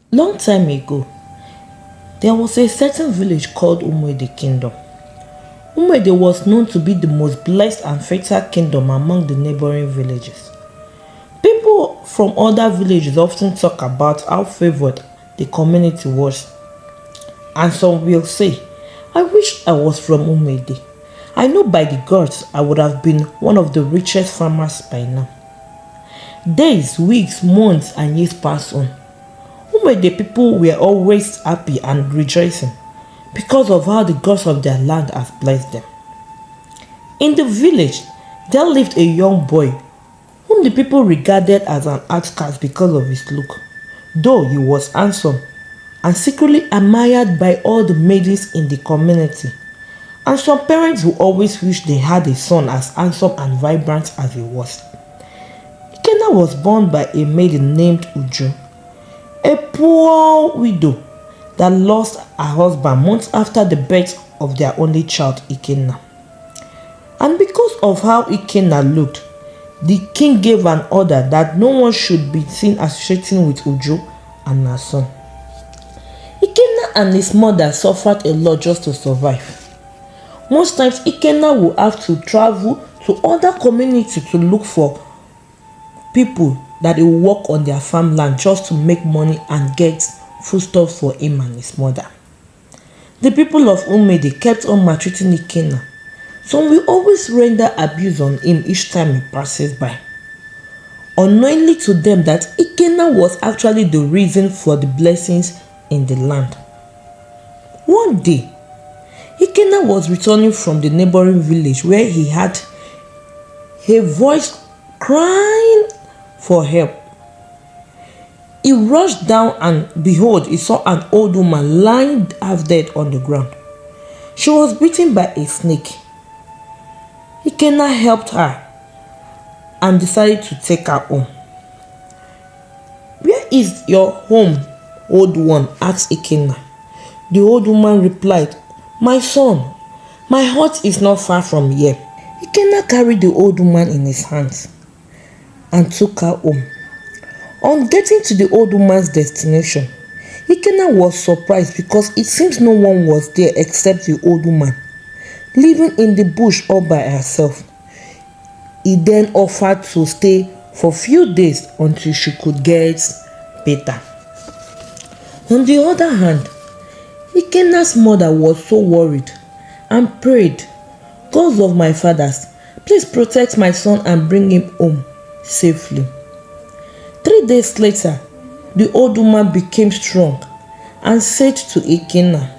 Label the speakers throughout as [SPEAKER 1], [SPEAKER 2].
[SPEAKER 1] Long time ago, there was a certain village called Umuede Kingdom. Umuede was known to be the most blessed and fertile kingdom among the neighboring villages. People from other villages often talk about how favored the community was, and some will say, I wish I was from Umuede. I know by the gods I would have been one of the richest farmers by now. Days, weeks, months, and years passed on. The people were always happy and rejoicing because of how the gods of their land has blessed them. In the village, there lived a young boy whom the people regarded as an outcast because of his look, though he was handsome and secretly admired by all the maidens in the community, and some parents who always wished they had a son as handsome and vibrant as he was. Ikenna was born by a maiden named Uju, a poor widow that lost her husband months after the birth of their only child, Ikenna. And because of how Ikenna looked, the king gave an order that no one should be seen associating with Uju and her son. Ikenna and his mother suffered a lot just to survive. Most times, Ikenna would have to travel to other communities to look for people that will work on their farmland just to make money and get foodstuffs for him and his mother. The people of Umuede kept on maltreating Ikenna. Some will always render abuse on him each time he passes by, unknowingly to them that Ikenna was actually the reason for the blessings in the land. One day, Ikenna was returning from the neighboring village where he had a voice crying for help. He rushed down and behold, he saw an old woman lying half dead on the ground. She was bitten by a snake. Ikenna helped her and decided to take her home. Where is your home, old one? Asked Ikenna. The old woman replied, My son, my hut is not far from here. Ikenna carried the old woman in his hands and took her home. On getting to the old woman's destination, Ikenna was surprised because it seems no one was there except the old woman, living in the bush all by herself. He then offered to stay for a few days until she could get better. On the other hand, Ikenna's mother was so worried and prayed, Gods of my fathers, please protect my son and bring him home safely. 3 days later, the old woman became strong and said to Ikenna,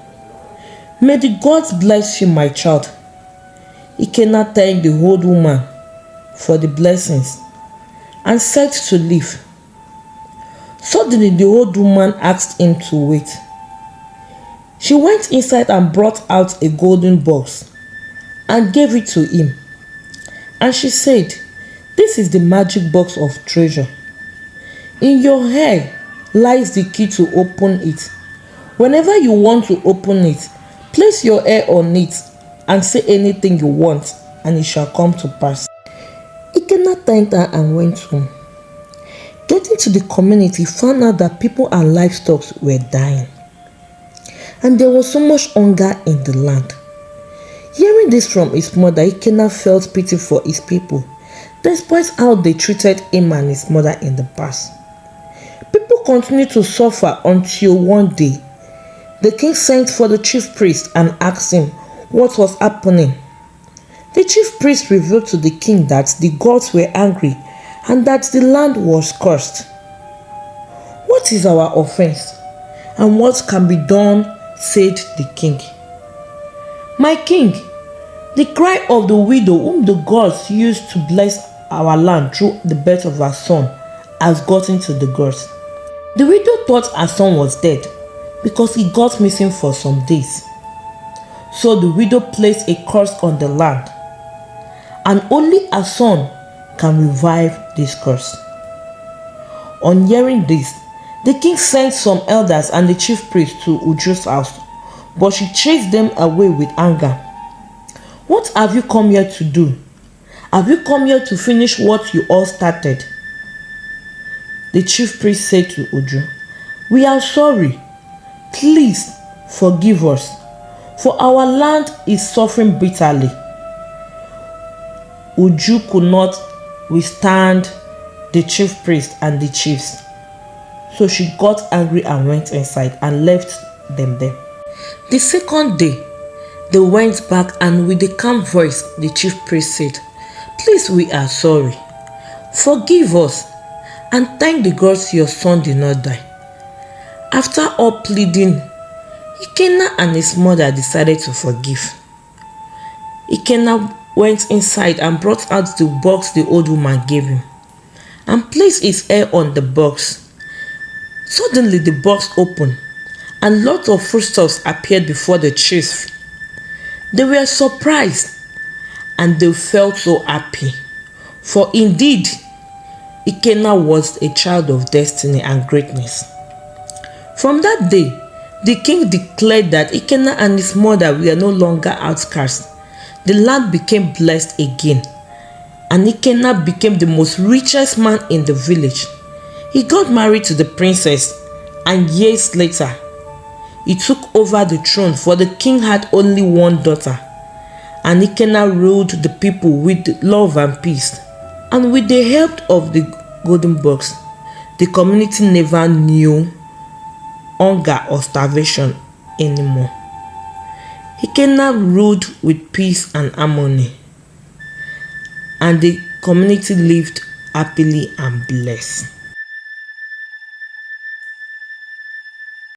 [SPEAKER 1] May the gods bless you, my child. Ikenna thanked the old woman for the blessings and said to leave. Suddenly, the old woman asked him to wait. She went inside and brought out a golden box and gave it to him. And she said, This is the magic box of treasure. In your hair lies the key to open it. Whenever you want to open it, place your hair on it and say anything you want, and it shall come to pass. Ikenna thanked her and went home. Getting to the community, found out that people and livestock were dying, and there was so much hunger in the land. Hearing this from his mother, Ikenna felt pity for his people, despite how they treated him and his mother in the past. People continued to suffer until one day, the king sent for the chief priest and asked him what was happening. The chief priest revealed to the king that the gods were angry and that the land was cursed. What is our offense, and what can be done? Said the king. My king, the cry of the widow whom the gods used to bless our land through the birth of her son has gotten to the gods. The widow thought her son was dead because he got missing for some days. So the widow placed a curse on the land, and only her son can revive this curse. On hearing this, the king sent some elders and the chief priest to Uju's house, but she chased them away with anger. What have you come here to do? Have you come here to finish what you all started? The chief priest said to Uju, We are sorry. Please forgive us, for our land is suffering bitterly. Uju could not withstand the chief priest and the chiefs, so she got angry and went inside and left them there. The second day, they went back, and with a calm voice, the chief priest said, "Please, we are sorry. Forgive us, and thank the gods your son did not die." After all pleading, Ikenna and his mother decided to forgive. Ikenna went inside and brought out the box the old woman gave him and placed his hair on the box. Suddenly the box opened and lots of foodstuffs appeared before the chief. They were surprised and they felt so happy, for indeed Ikenna was a child of destiny and greatness. From that day, the king declared that Ikenna and his mother were no longer outcasts. The land became blessed again, and Ikenna became the most richest man in the village. He got married to the princess, and years later, he took over the throne, for the king had only one daughter, and Ikenna ruled the people with love and peace. And with the help of the golden box, the community never knew hunger or starvation anymore. Ikenna ruled with peace and harmony, and the community lived happily and blessed.